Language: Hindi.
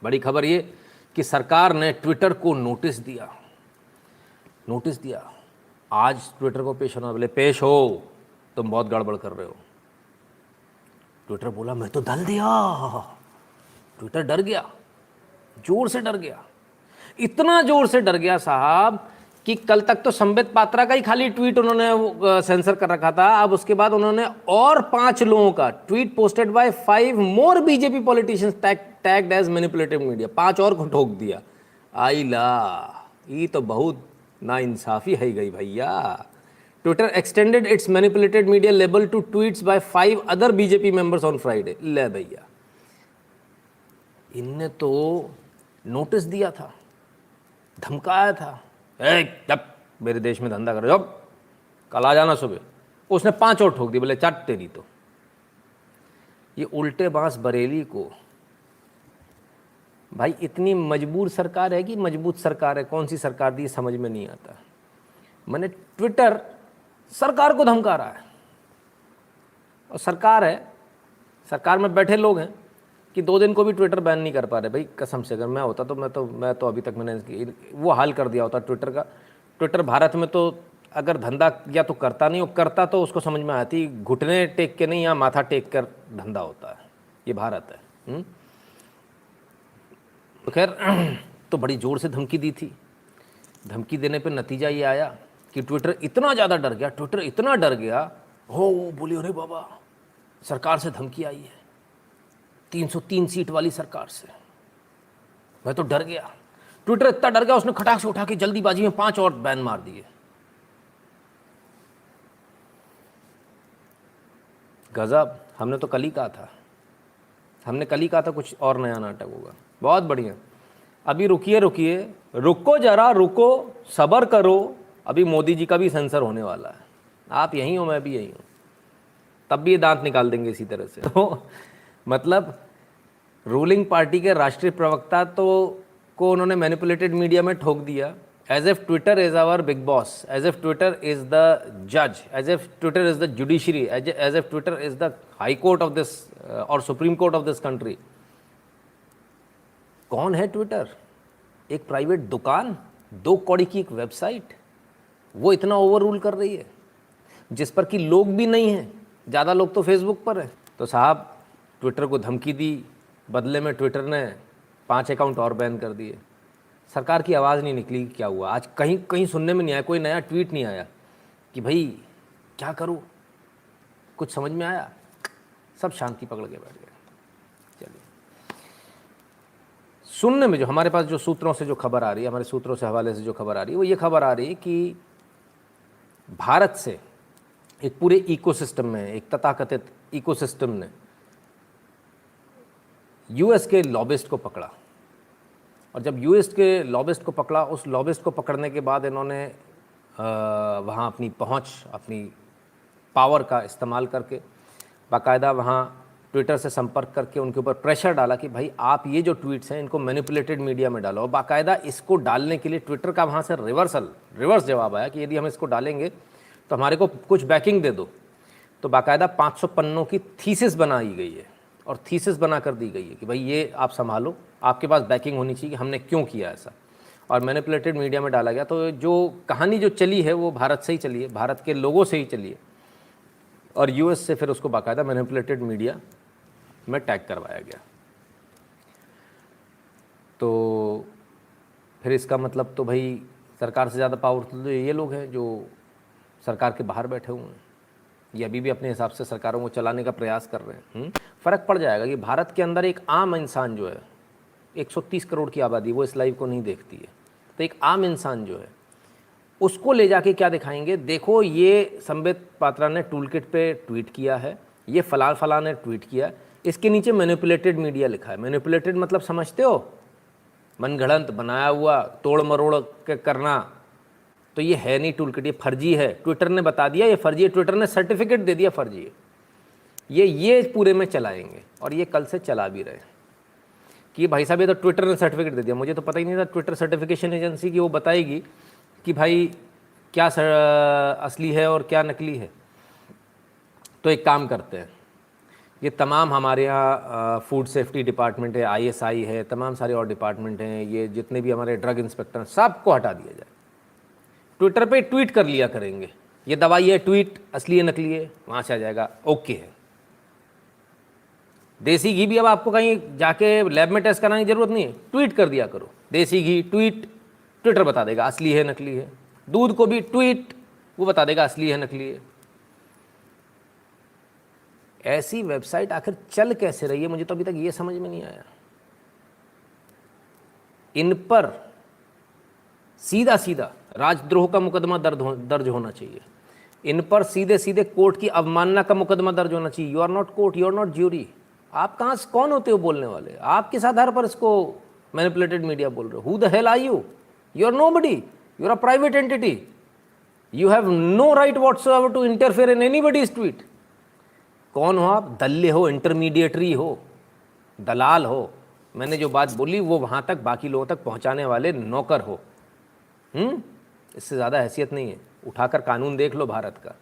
बड़ी खबर ये कि सरकार ने ट्विटर को नोटिस दिया। आज ट्विटर को पेश होना, बोले पेश हो, तुम बहुत गड़बड़ कर रहे हो। ट्विटर बोला मैं तो दल दिया। ट्विटर डर गया, जोर से डर गया, इतना जोर से डर गया साहब कि कल तक तो संबित पात्रा का ही खाली ट्वीट उन्होंने सेंसर कर रखा था। अब उसके बाद उन्होंने और 5 लोगों का tweet posted by 5 more BJP politicians tagged as manipulative media, 5 और को ठोक दिया। आई ला, ये तो बहुत नाइंसाफी है गई भैया। Twitter extended its manipulated media label to tweets by 5 other BJP members on Friday. ले भैया, इनने तो नोटिस दिया था, धमकाया था, जब मेरे देश में धंधा करो, जब कल आ जाना सुबह। उसने 5 और ठोक दी, बोले चट तेरी तो। ये उल्टे बांस बरेली को भाई इतनी मजबूर सरकार है कि मजबूत सरकार है, कौन सी सरकार दी समझ में नहीं आता। मैंने ट्विटर सरकार को धमका रहा है, और सरकार है, सरकार में बैठे लोग हैं कि 2 दिन को भी ट्विटर बैन नहीं कर पा रहे। भाई कसम से अगर मैं होता तो मैं तो अभी तक मैंने वो हाल कर दिया होता ट्विटर का। ट्विटर भारत में तो अगर धंधा या तो करता नहीं, वो करता तो उसको समझ में आती, घुटने टेक के नहीं, यहाँ माथा टेक कर धंधा होता है, ये भारत है। तो खैर तो बड़ी ज़ोर से धमकी दी थी। धमकी देने पे नतीजा ये आया कि ट्विटर इतना ज़्यादा डर गया, ट्विटर इतना डर गया, हो बोली अरे बाबा सरकार से धमकी आई है, 303 सीट वाली सरकार से। मैं तो डर गया, ट्विटर इतना डर गया, उसने खटाक से उठा के जल्दीबाजी में 5 और बैन मार दिए। गजब, हमने तो कल ही कहा था, कुछ और नया नाटक होगा। बहुत बढ़िया। अभी रुकिए, रुको जरा, रुको, सब्र करो, अभी मोदी जी का भी सेंसर होने वाला है। आप यहीं हो, मैं भी यहीं हूँ, तब भी ये दांत निकाल देंगे इसी तरह से। तो मतलब रूलिंग पार्टी के राष्ट्रीय प्रवक्ता तो को उन्होंने मैनिपुलेटेड मीडिया में ठोक दिया। As if Twitter is our big boss, as if Twitter is the जज, as if Twitter is the judiciary, as if Twitter is the high court of this or supreme court of this country. कौन है ट्विटर? एक प्राइवेट दुकान, 2 कौड़ी की एक वेबसाइट, वो इतना ओवर रूल कर रही है जिस पर कि लोग भी नहीं हैं, ज़्यादा लोग तो फेसबुक पर हैं। तो साहब ट्विटर को धमकी दी, बदले में ट्विटर ने 5 अकाउंट और बैन कर दिए। सरकार की आवाज़ नहीं निकली, क्या हुआ आज? कहीं सुनने में नहीं आया, कोई नया ट्वीट नहीं आया कि भाई क्या करूं, कुछ समझ में आया। सब शांति पकड़ के बैठ गए। चलिए, सुनने में जो हमारे पास जो सूत्रों से जो खबर आ रही है, हमारे सूत्रों से हवाले से जो खबर आ रही है, वो ये खबर आ रही है कि भारत से एक पूरे इकोसिस्टम में, एक तथाकथित इकोसिस्टम ने यूएस के लॉबिस्ट को पकड़ा। और जब यूएस के लॉबिस्ट को पकड़ा, उस लॉबिस्ट को पकड़ने के बाद इन्होंने वहाँ अपनी पहुँच, अपनी पावर का इस्तेमाल करके बाकायदा वहाँ ट्विटर से संपर्क करके उनके ऊपर प्रेशर डाला कि भाई आप ये जो ट्वीट्स हैं इनको मैनिपुलेटेड मीडिया में डालो। और बाकायदा इसको डालने के लिए ट्विटर का वहाँ से रिवर्स जवाब आया कि यदि हम इसको डालेंगे तो हमारे को कुछ बैकिंग दे दो। तो बाकायदा 500 पन्नों की थीसिस बनाई गई है और थीसिस बना कर दी गई है कि भाई ये आप संभालो, आपके पास बैकिंग होनी चाहिए कि हमने क्यों किया ऐसा, और मैनिपुलेटेड मीडिया में डाला गया। तो जो कहानी जो चली है वो भारत से ही चली है, भारत के लोगों से ही चली है, और यूएस से फिर उसको बाकायदा मैनिपुलेटेड मीडिया में टैग करवाया गया। तो फिर इसका मतलब तो भाई सरकार से ज़्यादा पावरफुल तो ये लोग हैं जो सरकार के बाहर बैठे हुए हैं, ये अभी भी अपने हिसाब से सरकारों को चलाने का प्रयास कर रहे हैं। फ़र्क पड़ जाएगा कि भारत के अंदर एक आम इंसान जो है, 130 करोड़ की आबादी, वो इस लाइव को नहीं देखती है, तो एक आम इंसान जो है उसको ले जाके क्या दिखाएंगे, देखो ये संबित पात्रा ने टूल किट पे ट्वीट किया है, ये फलां ने ट्वीट किया, इसके नीचे मैनिपुलेटेड मीडिया लिखा है। मैनिपुलेटेड मतलब समझते हो, मनगढ़ंत, बनाया हुआ, तोड़ मरोड़ के करना। तो ये है नहीं टूल किट, ये फर्जी है। ट्विटर ने बता दिया ये फर्जी है, ट्विटर ने सर्टिफिकेट दे दिया फर्जी है। ये पूरे में चलाएंगे, और ये कल से चला भी रहे कि भाई साहब ये तो ट्विटर ने सर्टिफिकेट दे दिया। मुझे तो पता ही नहीं था, ट्विटर सर्टिफिकेशन एजेंसी की वो बताएगी कि भाई क्या असली है और क्या नकली है। तो एक काम करते हैं, ये तमाम हमारे यहाँ फूड सेफ्टी डिपार्टमेंट है, ISI है, तमाम सारे और डिपार्टमेंट हैं, ये जितने भी हमारे ड्रग इंस्पेक्टर हैं, सबको हटा दिया जाए। ट्विटर पे ट्वीट कर लिया करेंगे, ये दवाई है, ट्वीट असली है नकली है, वहाँ से आ जाएगा, ओके है। देसी घी भी अब आपको कहीं जाके लैब में टेस्ट कराने की जरूरत नहीं है, ट्वीट कर दिया करो, देसी घी ट्वीट, ट्विटर बता देगा असली है नकली है। दूध को भी ट्वीट, वो बता देगा असली है नकली है। ऐसी वेबसाइट आखिर चल कैसे रही है, मुझे तो अभी तक ये समझ में नहीं आया। इन पर सीधा सीधा राजद्रोह का मुकदमा दर्ज होना चाहिए। इन पर सीधे सीधे कोर्ट की अवमानना का मुकदमा दर्ज होना चाहिए। You are not court, you are not jury. आप कहाँ से कौन होते हो बोलने वाले? आप किस आधार पर इसको मैनिपुलेटेड मीडिया बोल रहे हो? Who the hell are you? You are nobody, you are a private entity, you have no right whatsoever to interfere in anybody's tweet. कौन हो आप? दल्ले हो, इंटरमीडिएटरी हो, दलाल हो। मैंने जो बात बोली वो वहाँ तक बाकी लोगों तक पहुँचाने वाले नौकर हो। इससे ज़्यादा हैसियत नहीं है। उठाकर कानून देख लो भारत का।